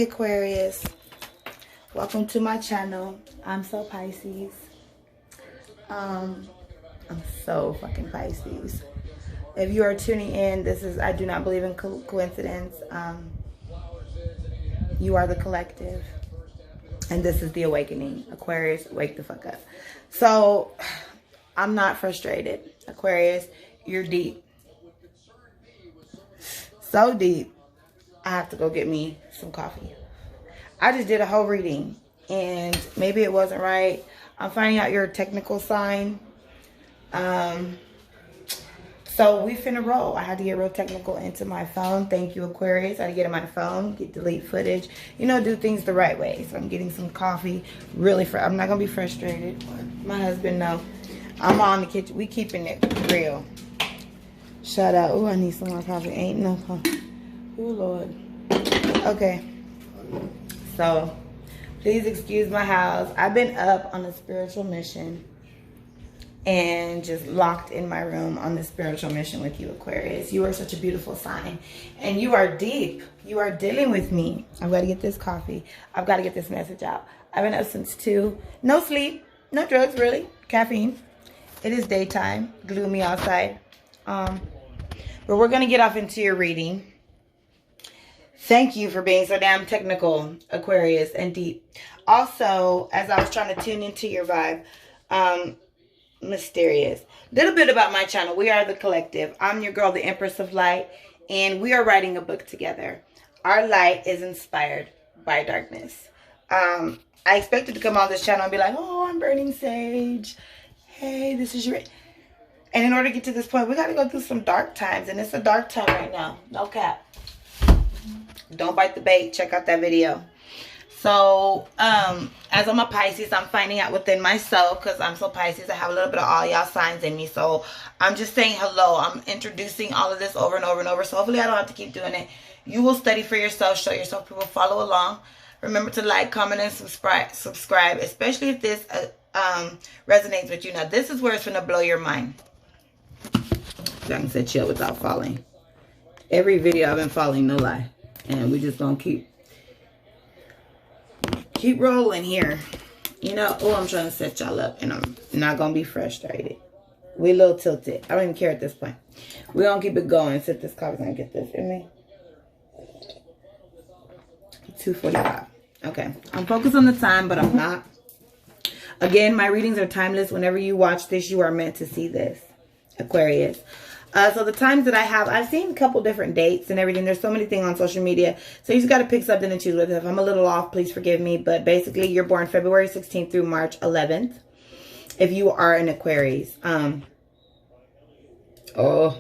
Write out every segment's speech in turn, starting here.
Hey Aquarius, welcome to my channel. I'm so Pisces. I'm so fucking Pisces. If you are tuning in, I do not believe in coincidence. You are the collective, and this is the awakening. Aquarius, wake the fuck up. So I'm not frustrated. Aquarius, you're deep. So deep. I have to go get me some coffee. I just did a whole reading and maybe it wasn't right. I'm finding out your technical sign. So we finna roll. I had to get real technical into my phone. Thank you, Aquarius. I had to get in my phone, delete footage, do things the right way. So I'm getting some coffee. Really, I'm not gonna be frustrated. My husband knows. I'm on the kitchen. We keeping it real. Shout out. Oh, I need some more coffee. Ain't no coffee. Oh, Lord. Okay. So, please excuse my house. I've been up on a spiritual mission and just locked in my room on the spiritual mission with you, Aquarius. You are such a beautiful sign. And you are deep. You are dealing with me. I've got to get this coffee. I've got to get this message out. I've been up since 2. No sleep. No drugs, really. Caffeine. It is daytime. Gloomy outside. But we're going to get off into your reading. Thank you for being so damn technical, Aquarius, and deep. Also, as I was trying to tune into your vibe, mysterious. Little bit about my channel. We are the collective. I'm your girl, the Empress of Light, and we are writing a book together. Our light is inspired by darkness. I expected to come on this channel and be like, oh, I'm burning sage. Hey, this is your... And in order to get to this point, we got to go through some dark times, and it's a dark time right now. No cap. Don't bite the bait. Check out that video. So, as I'm a Pisces, I'm finding out within myself, because I'm so Pisces, I have a little bit of all y'all signs in me. So, I'm just saying hello. I'm introducing all of this over and over and over. So, hopefully, I don't have to keep doing it. You will study for yourself. Show yourself. People follow along. Remember to like, comment, and subscribe, especially if this resonates with you. Now, this is where it's going to blow your mind. I can say chill without falling. Every video I've been following, no lie. And we just gonna keep rolling here. Oh, I'm trying to set y'all up, and I'm not gonna be frustrated. We a little tilted. I don't even care at this point. We're gonna keep it going. Sip this coffee and get this in me. 2:45. Okay. I'm focused on the time, but I'm not. Again, my readings are timeless. Whenever you watch this, you are meant to see this, Aquarius. So the times that I have, I've seen a couple different dates and everything. There's so many things on social media. So you just got to pick something and choose with it. If I'm a little off, please forgive me. But basically, you're born February 16th through March 11th. If you are an Aquarius. Oh,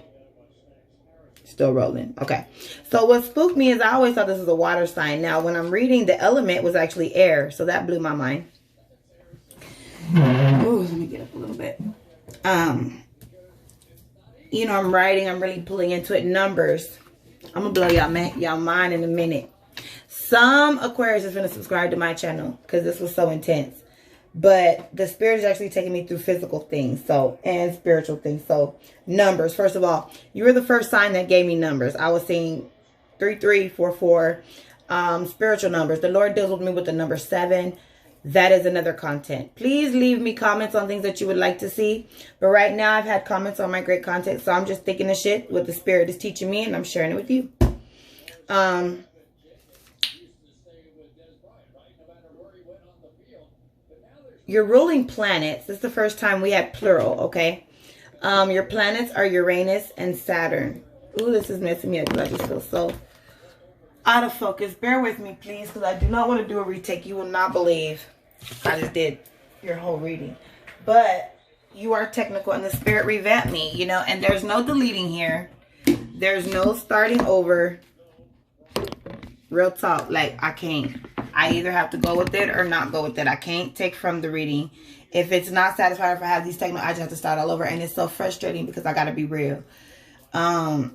still rolling. Okay. So what spooked me is I always thought this was a water sign. Now, when I'm reading, the element was actually air. So that blew my mind. Oh, let me get up a little bit. I'm writing. I'm really pulling into it. Numbers. I'm going to blow y'all mind in a minute. Some Aquarius is going to subscribe to my channel because this was so intense. But the spirit is actually taking me through physical things and spiritual things. So numbers. First of all, you were the first sign that gave me numbers. I was seeing 3344. Spiritual numbers. The Lord deals with me with the number 7. That is another content. Please leave me comments on things that you would like to see. But right now, I've had comments on my great content. So I'm just thinking the shit what the spirit is teaching me. And I'm sharing it with you. Your ruling planets. This is the first time we had plural, okay? Your planets are Uranus and Saturn. Ooh, this is messing me up because I just feel so out of focus. Bear with me, please, because I do not want to do a retake. You will not believe I just did your whole reading. But you are technical, and the spirit revamped me, and there's no deleting here. There's no starting over. Real talk. Like, I can't. I either have to go with it or not go with it. I can't take from the reading. If it's not satisfied, if I have these technical, I just have to start all over. And it's so frustrating because I got to be real. So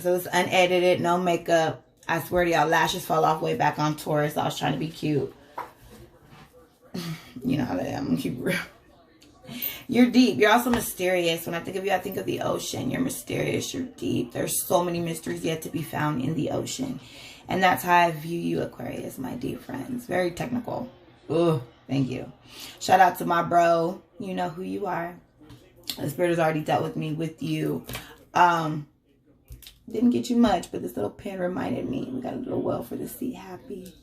it's unedited, no makeup. I swear to y'all, lashes fall off way back on Taurus. I was trying to be cute. You know how I am. I'm gonna keep it real. You're deep. You're also mysterious. When I think of you, I think of the ocean. You're mysterious. You're deep. There's so many mysteries yet to be found in the ocean. And that's how I view you, Aquarius, my deep friends. Very technical. Ugh, thank you. Shout out to my bro. You know who you are. The Spirit has already dealt with me, with you. Didn't get you much, but this little pen reminded me. We got a little well for the sea. Happy.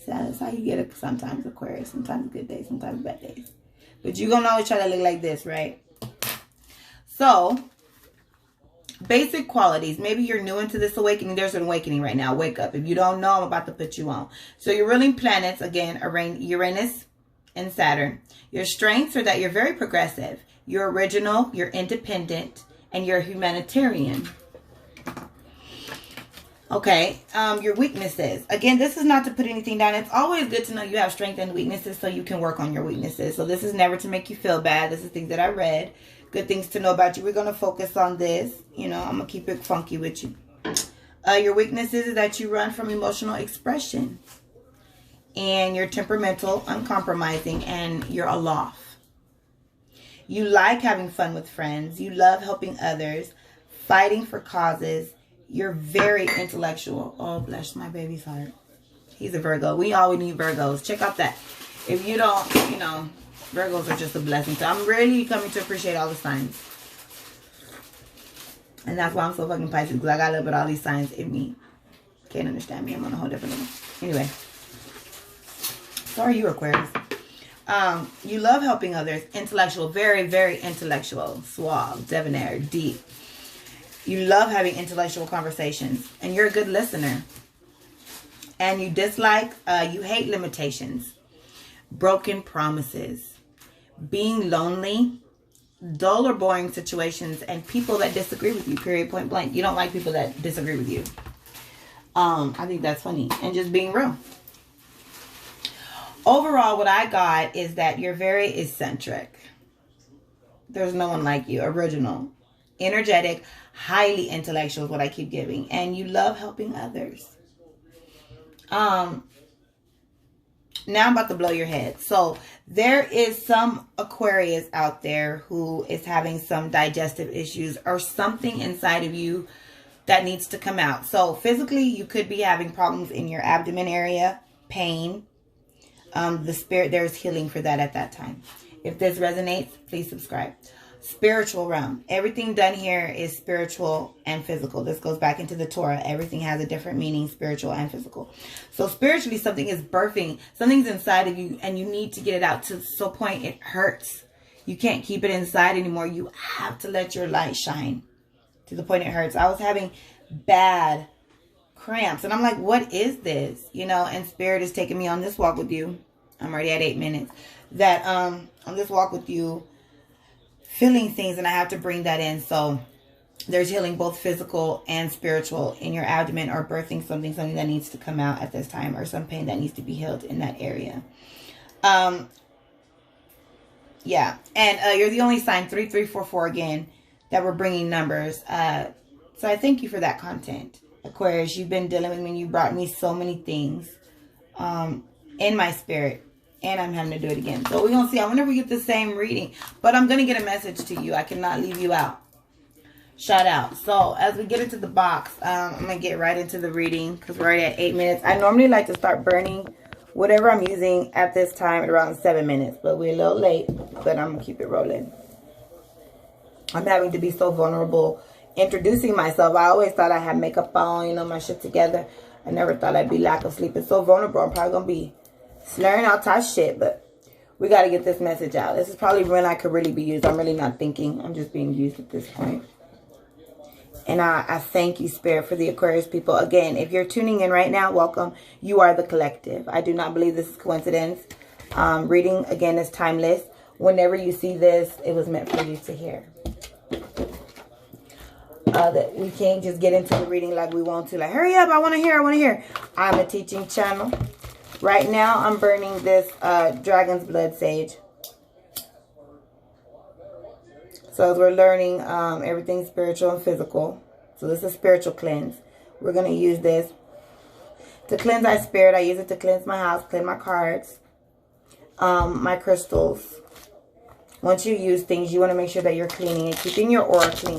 So that's how you get it sometimes, Aquarius. Sometimes good days, sometimes bad days. But you're going to always try to look like this, right? So, basic qualities. Maybe you're new into this awakening. There's an awakening right now. Wake up. If you don't know, I'm about to put you on. So, your ruling planets, again, Uranus and Saturn. Your strengths are that you're very progressive. You're original, you're independent, and you're humanitarian. Okay, your weaknesses. Again, this is not to put anything down. It's always good to know you have strengths and weaknesses so you can work on your weaknesses. So this is never to make you feel bad. This is things that I read. Good things to know about you. We're going to focus on this. You know, I'm going to keep it funky with you. Your weaknesses is that you run from emotional expression. And you're temperamental, uncompromising, and you're aloft. You like having fun with friends. You love helping others, fighting for causes. You're very intellectual. Oh, bless my baby's heart. He's a Virgo. We always need Virgos. Check out that. If you don't, you know, Virgos are just a blessing. So I'm really coming to appreciate all the signs. And that's why I'm so fucking Pisces. Because I got to live with all these signs in me. Can't understand me. I'm on a whole different level. Anyway. So are you, Aquarius. You love helping others. Intellectual. Very, very intellectual. Suave. Debonair. Deep. You love having intellectual conversations. And you're a good listener. And you dislike, you hate limitations. Broken promises. Being lonely. Dull or boring situations. And people that disagree with you. Period, point blank. You don't like people that disagree with you. I think that's funny. And just being real. Overall, what I got is that you're very eccentric. There's no one like you. Original. Energetic. Highly intellectual is what I keep giving. And you love helping others. Now I'm about to blow your head. So there is some Aquarius out there who is having some digestive issues or something inside of you that needs to come out. So physically, you could be having problems in your abdomen area, pain. The spirit, there's healing for that at that time. If this resonates, please subscribe. Spiritual realm. Everything done here is spiritual and physical. This goes back into the Torah. Everything has a different meaning, spiritual and physical. So spiritually, something is birthing. Something's inside of you and you need to get it out to some point it hurts. You can't keep it inside anymore. You have to let your light shine to the point it hurts. I was having bad cramps and I'm like, what is this? You know, and Spirit is taking me on this walk with you. I'm already at 8 minutes. That on this walk with you, feeling things, and I have to bring that in. So there's healing both physical and spiritual in your abdomen, or birthing something that needs to come out at this time, or some pain that needs to be healed in that area. Yeah, and you're the only sign 3344 again that we're bringing numbers. So I thank you for that content, Aquarius. You've been dealing with me. You brought me so many things in my spirit. And I'm having to do it again. So we're going to see. I wonder if we get the same reading. But I'm going to get a message to you. I cannot leave you out. Shout out. So as we get into the box, I'm going to get right into the reading. Because we're already at 8 minutes. I normally like to start burning whatever I'm using at this time at around 7 minutes. But we're a little late. But I'm going to keep it rolling. I'm having to be so vulnerable. Introducing myself. I always thought I had makeup on. You know, my shit together. I never thought I'd be lack of sleep. It's so vulnerable. I'm probably going to be slurring all type shit, but we got to get this message out. This is probably when I could really be used. I'm really not thinking. I'm just being used at this point. And I thank you, Spirit, for the Aquarius people. Again, if you're tuning in right now, welcome. You are the collective. I do not believe this is coincidence. Reading, again, is timeless. Whenever you see this, it was meant for you to hear. That we can't just get into the reading like we want to. Like, hurry up, I want to hear, I want to hear. I'm a teaching channel. Right now, I'm burning this Dragon's Blood Sage. So as we're learning everything spiritual and physical. So this is a spiritual cleanse. We're going to use this to cleanse our spirit. I use it to cleanse my house, cleanse my cards, my crystals. Once you use things, you want to make sure that you're cleaning it, keeping your aura clean,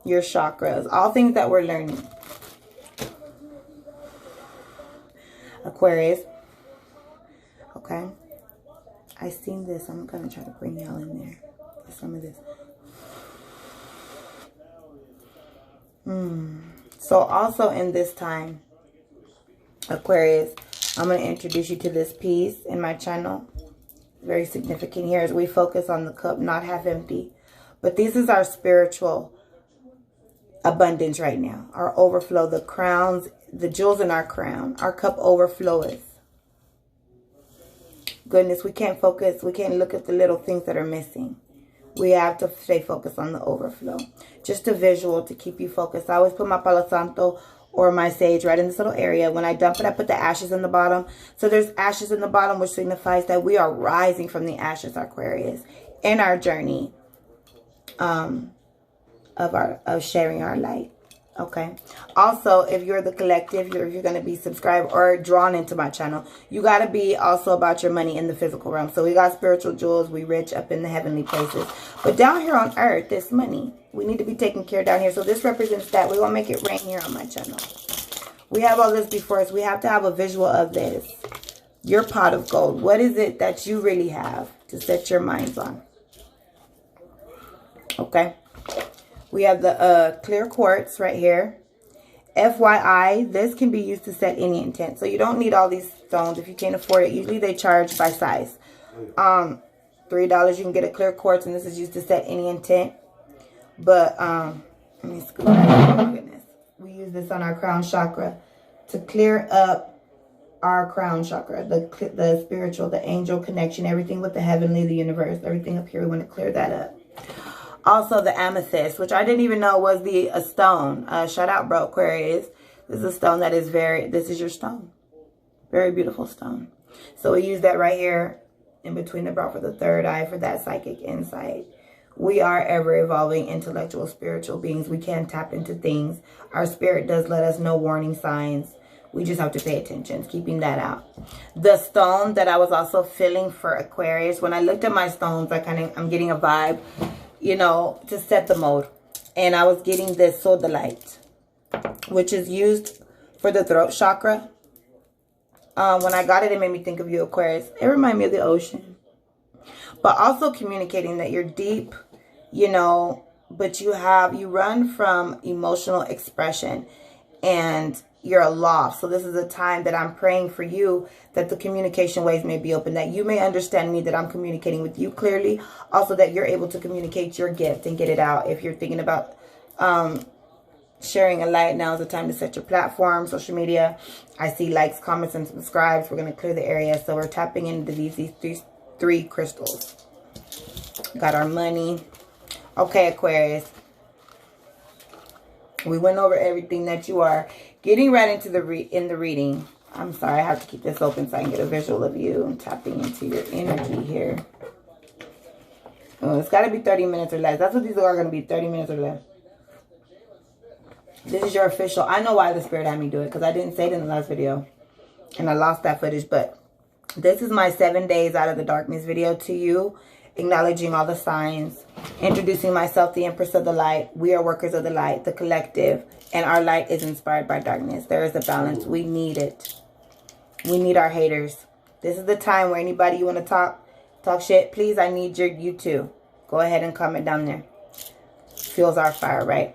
your chakras, all things that we're learning. Aquarius. Okay. I seen this. I'm going to try to bring y'all in there. Get some of this. So also in this time, Aquarius, I'm going to introduce you to this piece in my channel. Very significant here as we focus on the cup, not half empty. But this is our spiritual abundance right now. Our overflow, the crowns, the jewels in our crown. Our cup overflows. Goodness, we can't focus. We can't look at the little things that are missing. We have to stay focused on the overflow. Just a visual to keep you focused. I always put my Palo Santo or my sage right in this little area. When I dump it, I put the ashes in the bottom. So there's ashes in the bottom, which signifies that we are rising from the ashes, Aquarius, in our journey of sharing our light. Okay. Also, if you're the collective, if you're going to be subscribed or drawn into my channel, you got to be also about your money in the physical realm. So we got spiritual jewels. We rich up in the heavenly places. But down here on earth, this money, we need to be taken care of down here. So this represents that. We want to make it rain here on my channel. We have all this before us. We have to have a visual of this. Your pot of gold. What is it that you really have to set your minds on? Okay. We have the clear quartz right here. FYI, this can be used to set any intent. So you don't need all these stones if you can't afford it. Usually they charge by size. $3 you can get a clear quartz, and this is used to set any intent. But let me scoop that. Oh my goodness. We use this on our crown chakra to clear up our crown chakra, the spiritual, the angel connection, everything with the heavenly, the universe, everything up here. We want to clear that up. Also, the amethyst, which I didn't even know was a stone. Shout out, bro, Aquarius. This is a stone that is this is your stone. Very beautiful stone. So we use that right here in between the brow for the third eye for that psychic insight. We are ever evolving intellectual, spiritual beings. We can tap into things. Our spirit does let us know warning signs. We just have to pay attention, keeping that out. The stone that I was also feeling for Aquarius, when I looked at my stones, I'm getting a vibe, you know, to set the mode. And I was getting this sodalite, which is used for the throat chakra. When I got it, it made me think of you, Aquarius. It reminded me of the ocean. But also communicating that you're deep, you know, but you run from emotional expression and you're aloft. So this is a time that I'm praying for you that the communication ways may be open, that you may understand me, that I'm communicating with you clearly. Also that you're able to communicate your gift and get it out. If you're thinking about sharing a light, now is the time to set your platform, social media. I see likes, comments, and subscribes. We're going to clear the area. So we're tapping into these three crystals. Got our money. Okay, Aquarius. We went over everything that you are. Getting right into the reading. I'm sorry, I have to keep this open so I can get a visual of you. I'm tapping into your energy here. Oh, it's got to be 30 minutes or less. That's what these are going to be, 30 minutes or less. This is your official. I know why the Spirit had me do it, because I didn't say it in the last video. And I lost that footage. But this is my 7 days out of the darkness video to you. Acknowledging all the signs. Introducing myself, the Empress of the Light. We are workers of the light, the collective. And our light is inspired by darkness. There is a balance. We need it. We need our haters. This is the time where anybody you want to talk shit, please, I need you too. Go ahead and comment down there. Fuels our fire, right?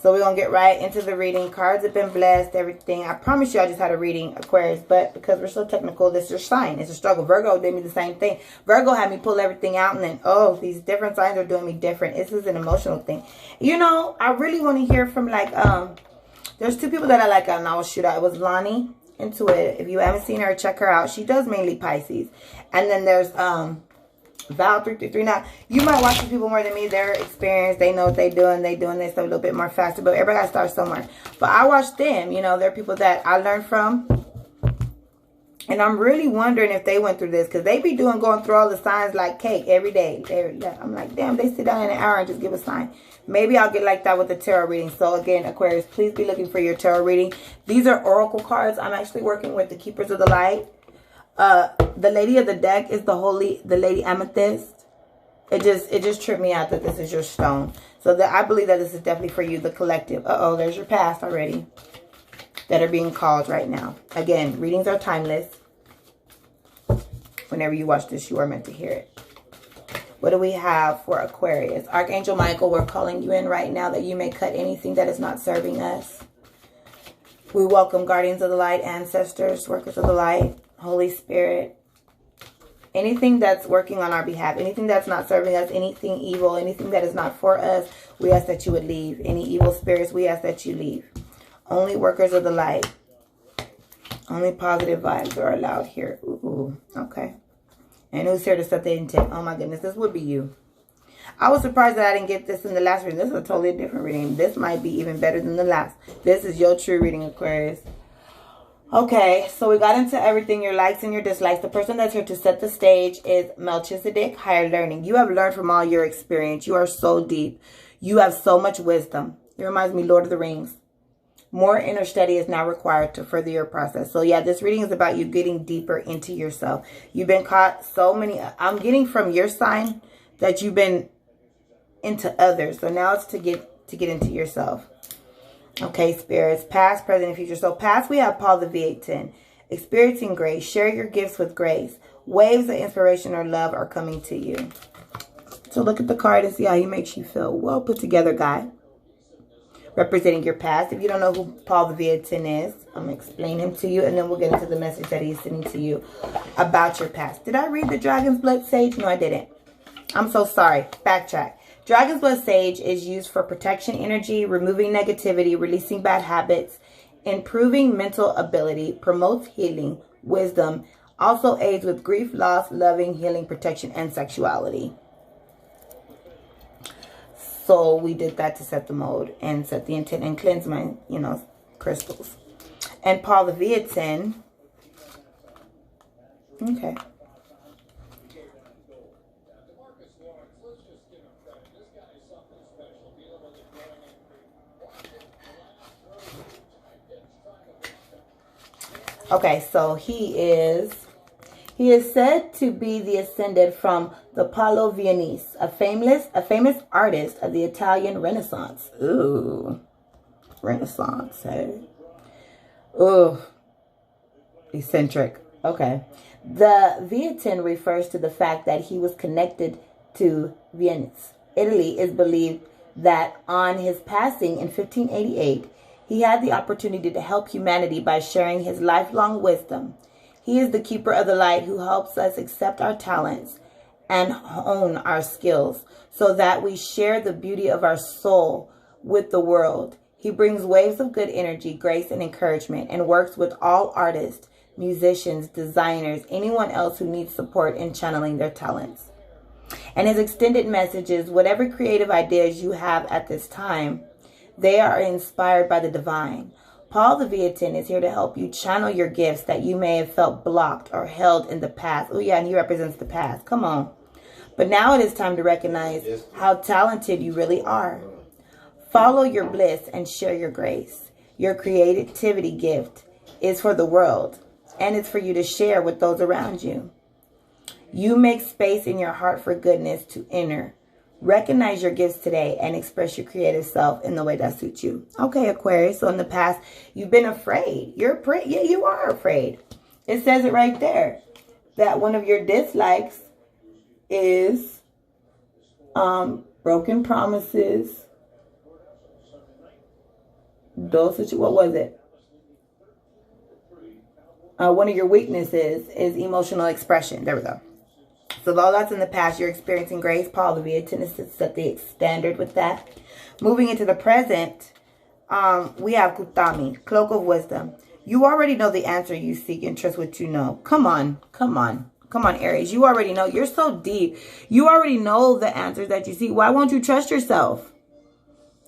So we're going to get right into the reading. Cards have been blessed, everything. I promise you I just had a reading, Aquarius. But because we're so technical, this is your sign. It's a struggle. Virgo did me the same thing. Virgo had me pull everything out. And then, oh, these different signs are doing me different. This is an emotional thing. You know, I really want to hear from, like, there's two people that I like and I will shoot out. It was Lonnie Intuit. If you haven't seen her, check her out. She does mainly Pisces. And then there's Val 333. Now, you might watch these people more than me. They're experienced. They know what they're doing. They doing this a little bit more faster. But everybody got to start somewhere. But I watch them. You know, they're people that I learned from. And I'm really wondering if they went through this. Because they be going through all the signs like cake every day. I'm like, damn, they sit down in an hour and just give a sign. Maybe I'll get like that with the tarot reading. So again, Aquarius, please be looking for your tarot reading. These are oracle cards. I'm actually working with the Keepers of the Light. The lady of the deck is the Lady Amethyst. It just tripped me out that this is your stone. So I believe that this is definitely for you, the collective. Uh-oh, there's your past already that are being called right now. Again, readings are timeless. Whenever you watch this, you are meant to hear it. What do we have for Aquarius? Archangel Michael, we're calling you in right now that you may cut anything that is not serving us. We welcome guardians of the light, ancestors, workers of the light, Holy Spirit. Anything that's working on our behalf, anything that's not serving us, anything evil, anything that is not for us, we ask that you would leave. Any evil spirits, we ask that you leave. Only workers of the light. Only positive vibes are allowed here. Ooh, okay. And who's here to set the intent? Oh my goodness, this would be you. I was surprised that I didn't get this in the last reading. This is a totally different reading. This might be even better than the last. This is your true reading, Aquarius. Okay, so we got into everything, your likes and your dislikes. The person that's here to set the stage is Melchizedek, higher learning. You have learned from all your experience. You are so deep. You have so much wisdom. It reminds me, Lord of the Rings. More inner study is now required to further your process. So yeah, this reading is about you getting deeper into yourself. You've been caught so many, I'm getting from your sign that you've been into others. So now it's to get into yourself. Okay, spirits, past, present, and future. So past, we have Paul the V810. Experiencing grace. Share your gifts with grace. Waves of inspiration or love are coming to you. So look at the card and see how he makes you feel. Well put together, guy. Representing your past. If you don't know who Paul the V810 is, I'm going to explain him to you. And then we'll get into the message that he's sending to you about your past. Did I read the Dragon's Blood Sage? No, I didn't. I'm so sorry. Backtrack. Dragon's Blood Sage is used for protection energy, removing negativity, releasing bad habits, improving mental ability, promotes healing, wisdom, also aids with grief, loss, loving, healing, protection, and sexuality. So we did that to set the mode and set the intent and cleanse my, crystals. And Paul the V810. Okay. Okay, so he is said to be the ascended from the Paolo Veronese, a famous artist of the Italian Renaissance. Ooh, Renaissance, hey? Ooh, eccentric. Okay. The V810 refers to the fact that he was connected to Venice. Italy is believed that on his passing in 1588, he had the opportunity to help humanity by sharing his lifelong wisdom. He is the keeper of the light who helps us accept our talents and hone our skills so that we share the beauty of our soul with the world. He brings waves of good energy, grace, and encouragement and works with all artists, musicians, designers, anyone else who needs support in channeling their talents. And his extended message is, whatever creative ideas you have at this time, they are inspired by the divine. Paul the V810 is here to help you channel your gifts that you may have felt blocked or held in the past. Oh yeah, and he represents the past. Come on. But now it is time to recognize how talented you really are. Follow your bliss and share your grace. Your creativity gift is for the world, and it's for you to share with those around you. You make space in your heart for goodness to enter. Recognize your gifts today and express your creative self in the way that suits you. Okay, Aquarius. So in the past, you've been afraid. You're afraid. Yeah, you are afraid. It says it right there that one of your dislikes is broken promises. What was it? One of your weaknesses is emotional expression. There we go. So all that's in the past, you're experiencing grace. Paul the V810 is set the standard with that. Moving into the present, we have Kutami, Cloak of Wisdom. You already know the answer you seek and trust what you know. Come on, come on. Come on, Aries. You already know. You're so deep. You already know the answers that you seek. Why won't you trust yourself?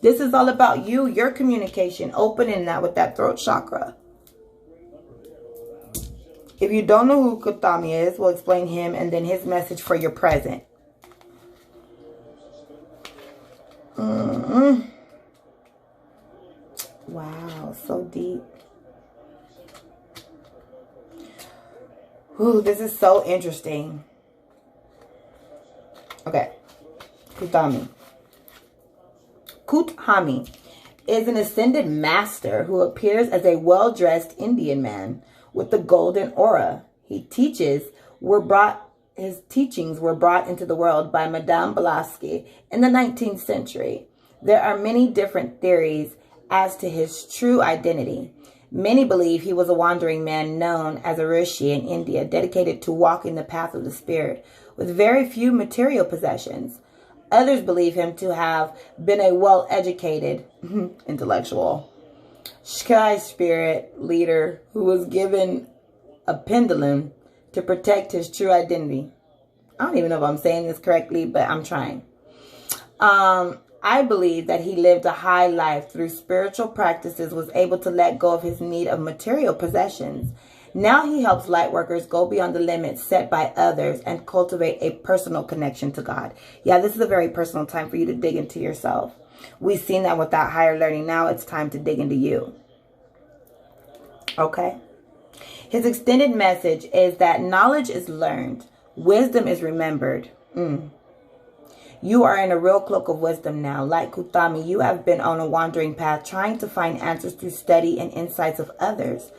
This is all about you, your communication, opening that with that throat chakra. If you don't know who Kutami is, we'll explain him and then his message for your present. Wow, so deep. Ooh, this is so interesting. Okay, Kutami. Kuthami is an ascended master who appears as a well-dressed Indian man with the golden aura. His teachings were brought into the world by Madame Blavatsky in the 19th century. There are many different theories as to his true identity. Many believe he was a wandering man known as a rishi in India, dedicated to walking the path of the spirit, with very few material possessions. Others believe him to have been a well-educated, intellectual, sky spirit leader who was given a pendulum to protect his true identity. I don't even know if I'm saying this correctly, but I'm trying. I believe that he lived a high life through spiritual practices, was able to let go of his need of material possessions. Now he helps light workers go beyond the limits set by others and cultivate a personal connection to God. Yeah, this is a very personal time for you to dig into yourself. We've seen that with that higher learning. Now it's time to dig into you. Okay? His extended message is that knowledge is learned. Wisdom is remembered. You are in a real cloak of wisdom now. Like Kutami, you have been on a wandering path trying to find answers through study and insights of others.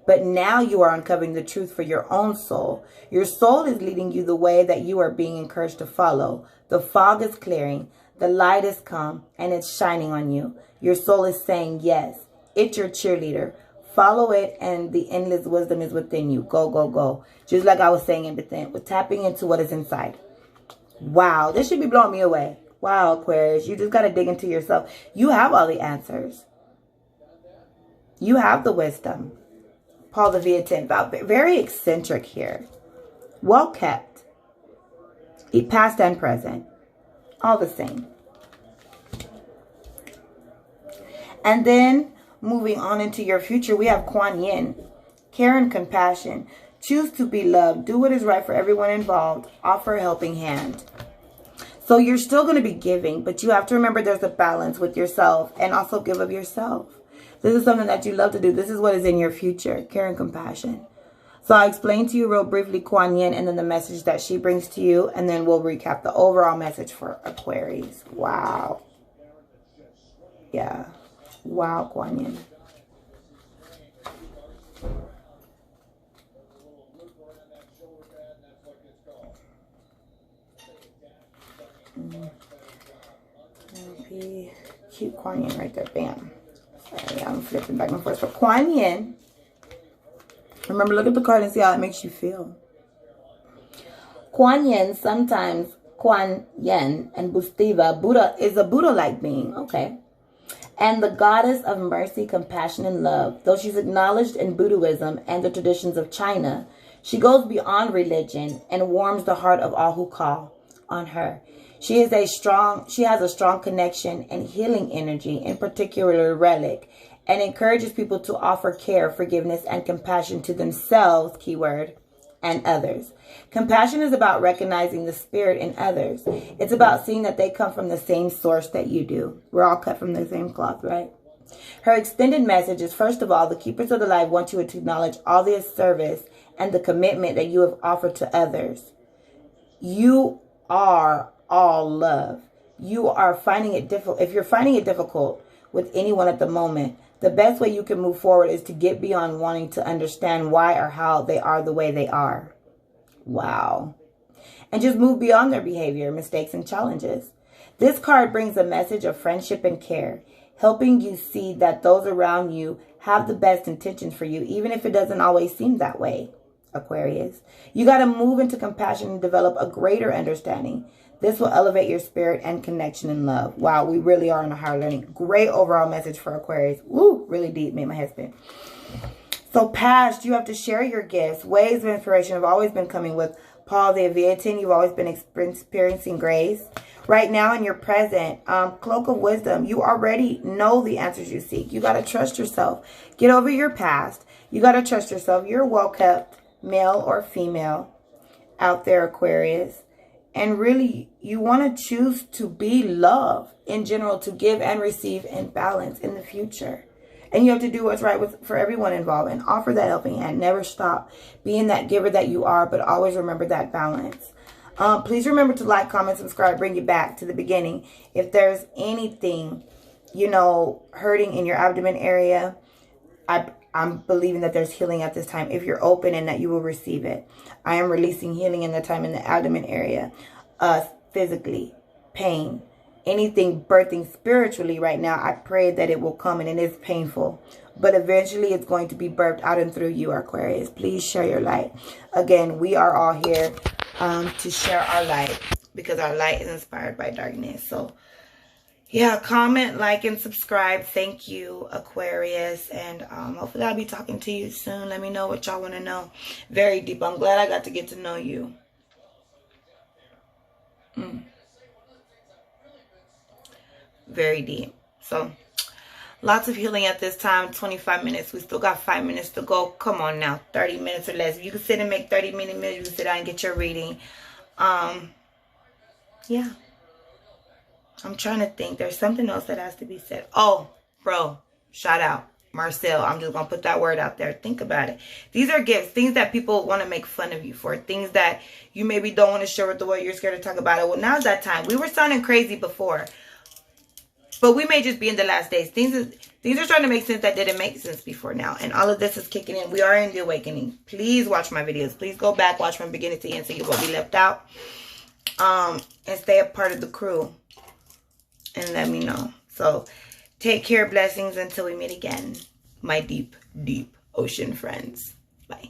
But now you are uncovering the truth for your own soul. Your soul is leading you the way that you are being encouraged to follow. The fog is clearing. The light has come and it's shining on you. Your soul is saying, yes, it's your cheerleader. Follow it and the endless wisdom is within you. Go, go, go. Just like I was saying in within, with tapping into what is inside. Wow, this should be blowing me away. Wow, Aquarius, you just got to dig into yourself. You have all the answers. You have the wisdom. Paul the Viatin, very eccentric here. Well kept. Past and present. All the same. And then, moving on into your future, we have Kuan Yin. Care and compassion. Choose to be loved. Do what is right for everyone involved. Offer a helping hand. So you're still going to be giving, but you have to remember there's a balance with yourself and also give of yourself. This is something that you love to do. This is what is in your future. Care and compassion. So I'll explain to you real briefly Kuan Yin and then the message that she brings to you. And then we'll recap the overall message for Aquarius. Wow. Yeah. Wow, Kuan Yin. Cute Kuan Yin right there. Bam. Sorry, I'm flipping back and forth. So Kuan Yin. Remember, look at the card and see how it makes you feel. Kuan Yin, sometimes Kuan Yin and Bustiva, Buddha is a Buddha-like being. Okay. And the goddess of mercy, compassion, and love. Though she's acknowledged in Buddhism and the traditions of China, she goes beyond religion and warms the heart of all who call on her. She has a strong connection and healing energy, in particular relic, and encourages people to offer care, forgiveness, and compassion to themselves, keyword, and others. Compassion is about recognizing the spirit in others. It's about seeing that they come from the same source that you do. We're all cut from the same cloth, right? Her extended message is, first of all, the keepers of the light want you to acknowledge all the service and the commitment that you have offered to others. You are all love. You are finding it difficult. If you're finding it difficult with anyone at the moment, the best way you can move forward is to get beyond wanting to understand why or how they are the way they are. Wow. And just move beyond their behavior, mistakes, and challenges. This card brings a message of friendship and care, helping you see that those around you have the best intentions for you, even if it doesn't always seem that way, Aquarius. You got to move into compassion and develop a greater understanding. This will elevate your spirit and connection and love. Wow, we really are in a higher learning. Great overall message for Aquarius. Woo, really deep, made my head spin. So past, you have to share your gifts. Waves of inspiration have always been coming with Paul the Aviatin. You've always been experiencing grace. Right now in your present, cloak of wisdom, you already know the answers you seek. You got to trust yourself. Get over your past. You got to trust yourself. You're well-kept, male or female, out there, Aquarius. And really, you want to choose to be love in general, to give and receive in balance in the future. And you have to do what's right for everyone involved and offer that helping hand. Never stop being that giver that you are, but always remember that balance. Please remember to like, comment, subscribe, bring you back to the beginning. If there's anything, you know, hurting in your abdomen area, I'm believing that there's healing at this time. If you're open and that you will receive it. I am releasing healing in the time in the abdomen area. Physically, pain, anything birthing spiritually right now, I pray that it will come, and it is painful. But eventually it's going to be birthed out and through you, Aquarius. Please share your light. Again, we are all here to share our light, because our light is inspired by darkness. So yeah, comment, like, and subscribe. Thank you, Aquarius. And hopefully I'll be talking to you soon. Let me know what y'all want to know. Very deep. I'm glad I got to get to know you. Very deep. So lots of healing at this time. 25 minutes. We still got 5 minutes to go. Come on now. 30 minutes or less. If you can sit and make 30-minute videos, you can sit down and get your reading. Yeah. I'm trying to think. There's something else that has to be said. Oh, bro. Shout out. Marcel. I'm just going to put that word out there. Think about it. These are gifts. Things that people want to make fun of you for. Things that you maybe don't want to share with the world. You're scared to talk about it. Well, now's that time. We were sounding crazy before. But we may just be in the last days. Things are starting to make sense that didn't make sense before now. And all of this is kicking in. We are in the awakening. Please watch my videos. Please go back. Watch from beginning to end. See what we left out. And stay a part of the crew. And let me know. So take care. Blessings until we meet again. My deep, deep ocean friends. Bye.